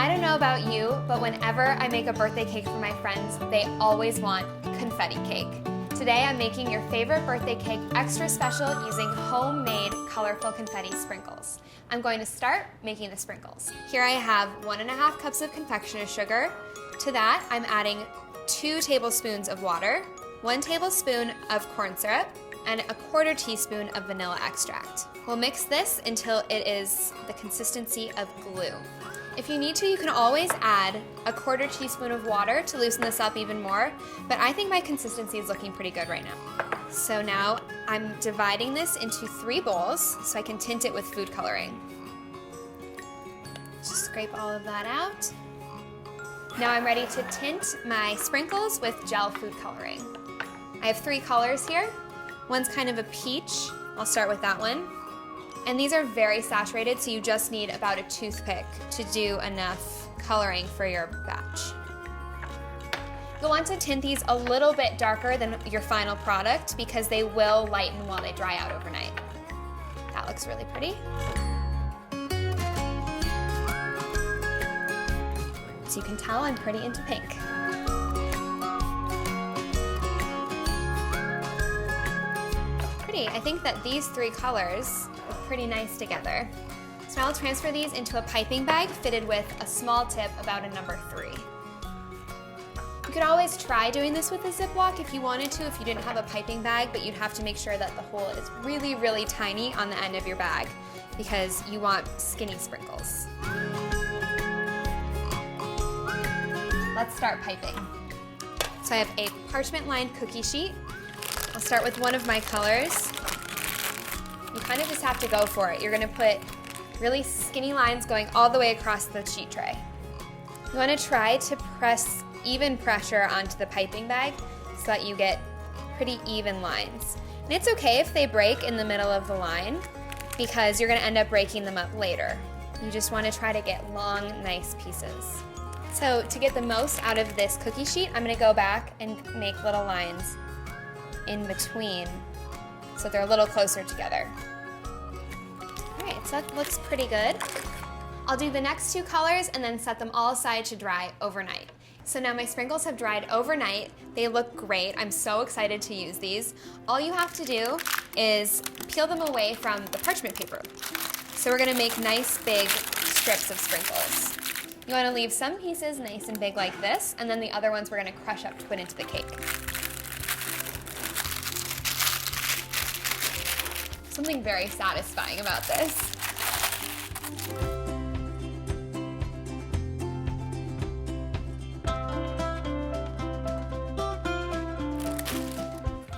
I don't know about you, but whenever I make a birthday cake for my friends, they always want confetti cake. Today I'm making your favorite birthday cake extra special using homemade colorful confetti sprinkles. I'm going to start making the sprinkles. Here I have 1.5 cups of confectioner's sugar. To that, I'm adding 2 tablespoons of water, 1 tablespoon of corn syrup, and 1/4 teaspoon of vanilla extract. We'll mix this until it is the consistency of glue. If you need to, you can always add 1/4 teaspoon of water to loosen this up even more, but I think my consistency is looking pretty good right now. So now I'm dividing this into 3 bowls so I can tint it with food coloring. Just scrape all of that out. Now I'm ready to tint my sprinkles with gel food coloring. I have 3 colors here. One's kind of a peach. I'll start with that one. And these are very saturated, so you just need about a toothpick to do enough coloring for your batch. You'll want to tint these a little bit darker than your final product because they will lighten while they dry out overnight. That looks really pretty. So you can tell I'm pretty into pink. I think that these 3 colors look pretty nice together. So now I'll transfer these into a piping bag fitted with a small tip about a number 3. You could always try doing this with a Ziploc if you wanted to, if you didn't have a piping bag, but you'd have to make sure that the hole is really, really tiny on the end of your bag because you want skinny sprinkles. Let's start piping. So I have a parchment-lined cookie sheet. I'll start with one of my colors. You kind of just have to go for it. You're gonna put really skinny lines going all the way across the sheet tray. You wanna try to press even pressure onto the piping bag so that you get pretty even lines. And it's okay if they break in the middle of the line because you're gonna end up breaking them up later. You just wanna try to get long, nice pieces. So to get the most out of this cookie sheet, I'm gonna go back and make little lines in between so they're a little closer together. All right, so that looks pretty good. I'll do the next 2 colors and then set them all aside to dry overnight. So now my sprinkles have dried overnight. They look great. I'm so excited to use these. All you have to do is peel them away from the parchment paper. So we're gonna make nice big strips of sprinkles. You wanna leave some pieces nice and big like this, and then the other ones we're gonna crush up to put into the cake. Something very satisfying about this.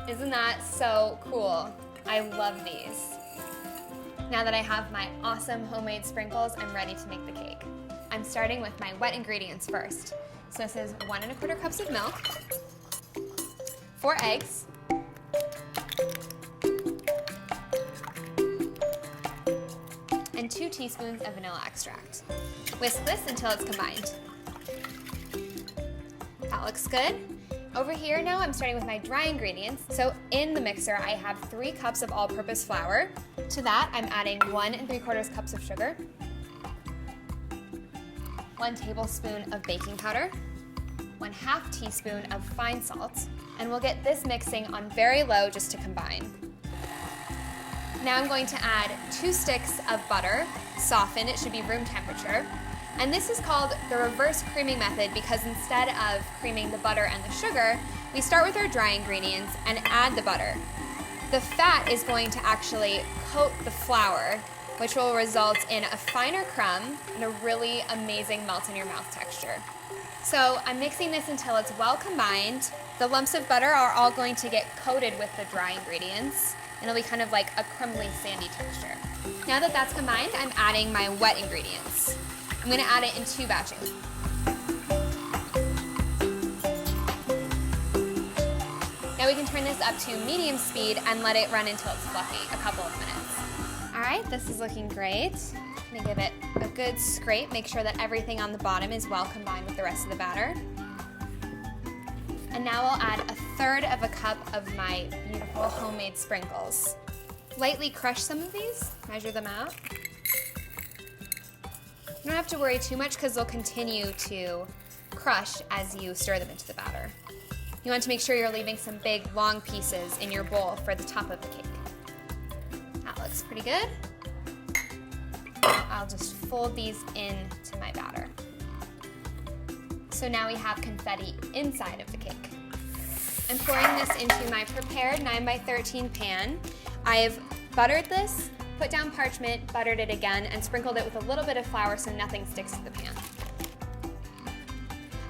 Isn't that so cool? I love these. Now that I have my awesome homemade sprinkles, I'm ready to make the cake. I'm starting with my wet ingredients first. So this is 1 1/4 cups of milk, 4 eggs, and 2 teaspoons of vanilla extract. Whisk this until it's combined. That looks good. Over here now I'm starting with my dry ingredients. So in the mixer I have 3 cups of all-purpose flour. To that I'm adding 1 3/4 cups of sugar, 1 tablespoon of baking powder, 1/2 teaspoon of fine salt, and we'll get this mixing on very low just to combine. Now I'm going to add 2 sticks of butter, softened, it should be room temperature. And this is called the reverse creaming method because instead of creaming the butter and the sugar, we start with our dry ingredients and add the butter. The fat is going to actually coat the flour, which will result in a finer crumb and a really amazing melt in your mouth texture. So I'm mixing this until it's well combined. The lumps of butter are all going to get coated with the dry ingredients. And it'll be kind of like a crumbly, sandy texture. Now that that's combined, I'm adding my wet ingredients. I'm gonna add it in 2 batches. Now we can turn this up to medium speed and let it run until it's fluffy, a couple of minutes. All right, this is looking great. I'm gonna give it a good scrape, make sure that everything on the bottom is well combined with the rest of the batter. And now I'll add 1/3 cup of my beautiful homemade sprinkles. Lightly crush some of these, measure them out. don't have to worry too much because they'll continue to crush as you stir them into the batter. You want to make sure you're leaving some big, long pieces in your bowl for the top of the cake. That looks pretty good. I'll just fold these into my batter. So now we have confetti inside of the cake. I'm pouring this into my prepared 9x13 pan. I've buttered this, put down parchment, buttered it again, and sprinkled it with a little bit of flour so nothing sticks to the pan.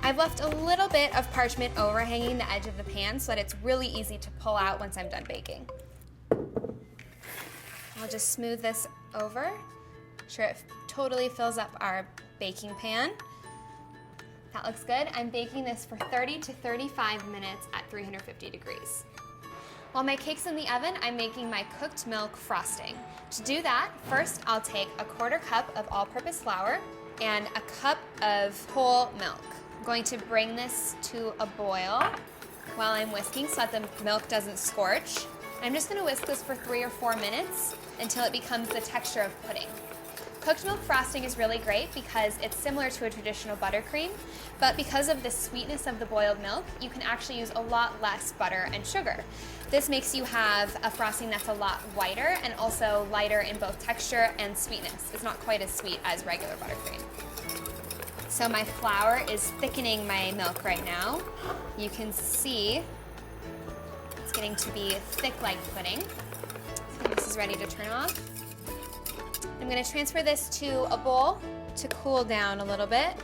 I've left a little bit of parchment overhanging the edge of the pan so that it's really easy to pull out once I'm done baking. I'll just smooth this over, make sure it totally fills up our baking pan. That looks good. I'm baking this for 30 to 35 minutes at 350 degrees. While my cake's in the oven, I'm making my cooked milk frosting. To do that, first I'll take a 1/4 cup of all-purpose flour and a cup of whole milk. I'm going to bring this to a boil while I'm whisking so that the milk doesn't scorch. I'm just going to whisk this for 3 or 4 minutes until it becomes the texture of pudding. Cooked milk frosting is really great because it's similar to a traditional buttercream, but because of the sweetness of the boiled milk, you can actually use a lot less butter and sugar. This makes you have a frosting that's a lot whiter and also lighter in both texture and sweetness. It's not quite as sweet as regular buttercream. So my flour is thickening my milk right now. You can see it's getting to be thick like pudding. So this is ready to turn off. I'm going to transfer this to a bowl to cool down a little bit.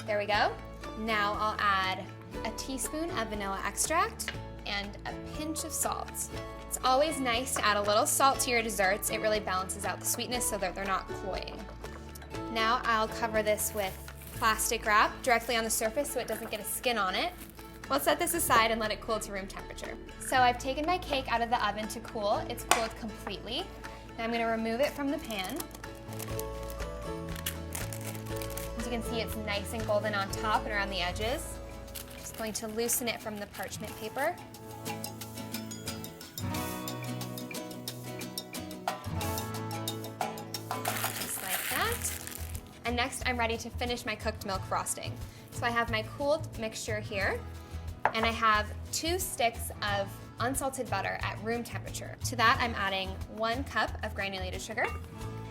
There we go. Now I'll add a teaspoon of vanilla extract and a pinch of salt. It's always nice to add a little salt to your desserts. It really balances out the sweetness so that they're not cloying. Now I'll cover this with plastic wrap directly on the surface so it doesn't get a skin on it. We'll set this aside and let it cool to room temperature. So I've taken my cake out of the oven to cool. It's cooled completely. Now I'm going to remove it from the pan. As you can see, it's nice and golden on top and around the edges. Just going to loosen it from the parchment paper. Just like that. And next, I'm ready to finish my cooked milk frosting. So I have my cooled mixture here, and I have 2 sticks of unsalted butter at room temperature. To that, I'm adding 1 cup of granulated sugar.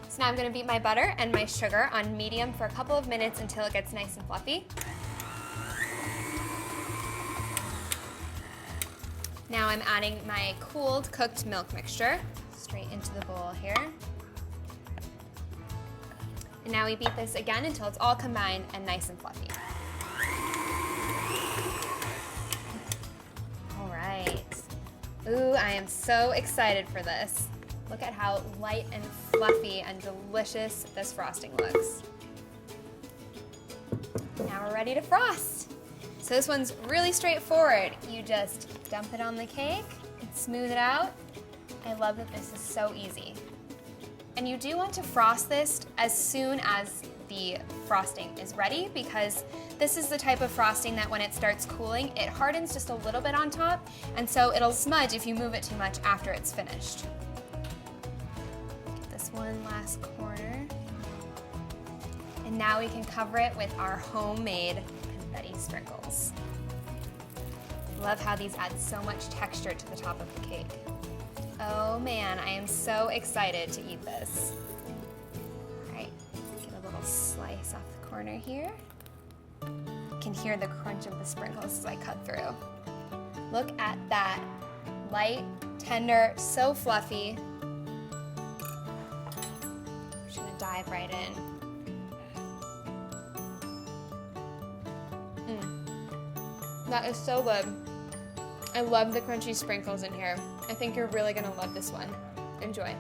So now I'm going to beat my butter and my sugar on medium for a couple of minutes until it gets nice and fluffy. Now I'm adding my cooled cooked milk mixture straight into the bowl here. And now we beat this again until it's all combined and nice and fluffy. All right. Ooh, I am so excited for this. Look at how light and fluffy and delicious this frosting looks. Now we're ready to frost. So this one's really straightforward. You just dump it on the cake and smooth it out. I love that this is so easy. And you do want to frost this as soon as the frosting is ready because this is the type of frosting that when it starts cooling, it hardens just a little bit on top, and so it'll smudge if you move it too much after it's finished. Get this one last corner. And now we can cover it with our homemade confetti sprinkles. Love how these add so much texture to the top of the cake. Oh man, I am so excited to eat this. All right, get a little slice off the corner here. You can hear the crunch of the sprinkles as I cut through. Look at that. Light, tender, so fluffy. I'm just gonna dive right in. That is so good. I love the crunchy sprinkles in here. I think you're really gonna love this one. Enjoy.